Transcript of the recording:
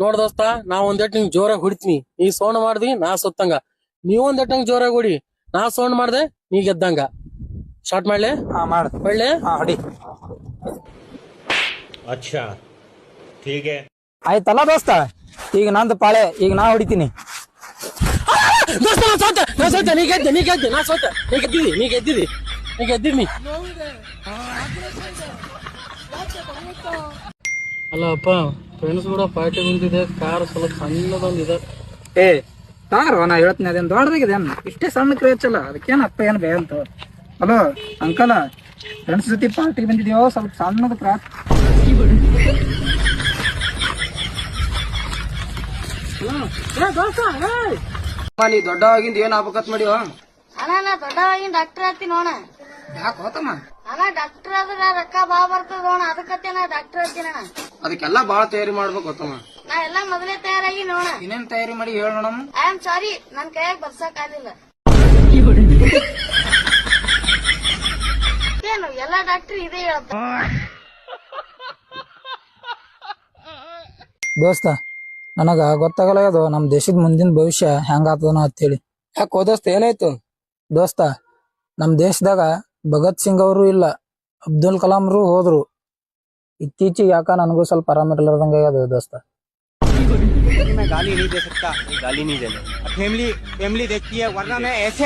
ನೋಡ್ ದೋಸ್ತ ನಾ ಒಂದೇಟ್ ನಿಂಗ್ ಜೋರಾಗಿ ಹೊಡಿತೀನಿ, ನೀ ಸೌಂಡ್ ಮಾಡ್ದಿ ನಾ ಸತ್ತಂಗ. ನೀವ್ ಒಂದೇಟ್ ನಂಗ್ ಜೋರಾಗಿ ಹೊಡಿ, ನಾ ಸೌಂಡ್ ಮಾಡ್ದೆ ನೀ ಗೆದ್ದಂಗ. ಸ್ಟಾರ್ಟ್ ಮಾಡ್ಲೆ? ಒಳ್ಳೆ ಹೊಡಿ. अच्छा ठीक है. ಆಯ್ತಲ್ಲ ದೋಸ್ತ, ಈಗ ನಂದು ಪಾಳೆ, ಈಗ ನಾ ಹೊಡಿತೀನಿ. ದೋಸ್ತ ನಾ ಸೋತೆ ನೀ ಗೆದ್ದೆ ನಾ ಸೋತೆ, ನೀ ಗೆದ್ದಿದಿ. ಅಲ್ಲ ಅಪ್ಪ, ಫ್ರೆಂಡ್ಸ್ ಕೂಡ ಪಾರ್ಟಿ ಬಂದಿದೆ, ಕಾರ್ ಸ್ವಲ್ಪ ಸಣ್ಣದೊಂದಿದೆ. ಏ ತಾರೋ, ನಾ ಹೇಳ್ತೀನಿ, ಅದೇನ್ ದೊಡ್ಡದಾಗಿದೆ ಅನ್ನ, ಇಷ್ಟೇ ಸಣ್ಣ ಕ್ರೇಚ್ ಅಲ್ಲ, ಅದಕ್ಕೇನ್ ಅಪ್ಪ ಏನ್ ಬೇ ಅಂತ. ಹಲೋ ಅಂಕಲ, ಫ್ರೆಂಡ್ಸ್ ಜೊತೆ ಪಾರ್ಟಿ ಬಂದಿದ್ಯೋ, ಸ್ವಲ್ಪ ಸಣ್ಣದ ಕ್ರಾಕ್. ನೀ ದೊಡ್ಡವಾಗಿಂದ ಏನ್ ಆಗ್ಬೇಕತ್ ಮಾಡಿವ? ಅಣ್ಣ ನಾ ದೊಡ್ಡವಾಗಿನ ಡಾಕ್ಟರ್ ಆಗ್ತೀನಿ ನೋಣ. ಯಾಕೆ ಹೋತಮ್ಮ? ಅಣ್ಣ ಡಾಕ್ಟರ್ ಆದ್ರ ರೊಕ್ಕ ಬಾ ಬರ್ತದ ನೋಣ, ಅದಕ್ಕತ್ತೆ ನಾ ಡಾಕ್ಟರ್ ಆಗ್ತೀನಿ ಅಣ್ಣ. ಅದಕ್ಕೆಲ್ಲಾ ಬಾಳ ತಯಾರಿ ಮಾಡ್ಬೇಕು ಹೋತಮ್ಮ. ನಾ ಎಲ್ಲಾ ಮೊದಲೇ ತಯಾರಾಗಿ ನೋಣ. ಇನ್ನೇನ್ ತಯಾರಿ ಮಾಡಿ ಹೇಳ ನೋಡಮ್ಮ. ಐ ಆಮ್ ಸಾರಿ, ನನ್ ಕೈಯಾಗ ಬರ್ಸಕ್ ಆಗ್ಲಿಲ್ಲ. ಏನು ಎಲ್ಲಾ ಡಾಕ್ಟರ್ ಇದೇ ಹೇಳಪ್ಪ. ದೋಸ್ತ, ನನಗ ಗೊತ್ತಾಗಲ್ಲ ಅದು ನಮ್ ದೇಶದ ಮುಂದಿನ ಭವಿಷ್ಯ ಹೆಂಗ ಆತದನೋ ಅಂತೇಳಿ. ಯಾಕೋ ದೋಸ್ತ ಏನಾಯ್ತು? ದೋಸ್ತ, ನಮ್ ದೇಶದಾಗ ಭಗತ್ ಸಿಂಗ್ ಅವರು ಇಲ್ಲ, ಅಬ್ದುಲ್ ಕಲಾಂರು ಹೋದ್ರು. ಇತ್ತೀಚೆಗೆ ಯಾಕ ನನಗೂ ಸ್ವಲ್ಪ ಆರಾಮಿರ್ಲಾರ್ದಂಗ ಆಗ್ಯದ ದೋಸ್ತ. मैं गाली नहीं दे सकता, गाली नहीं देना. फैमिली देखती है, वरना मैं ऐसे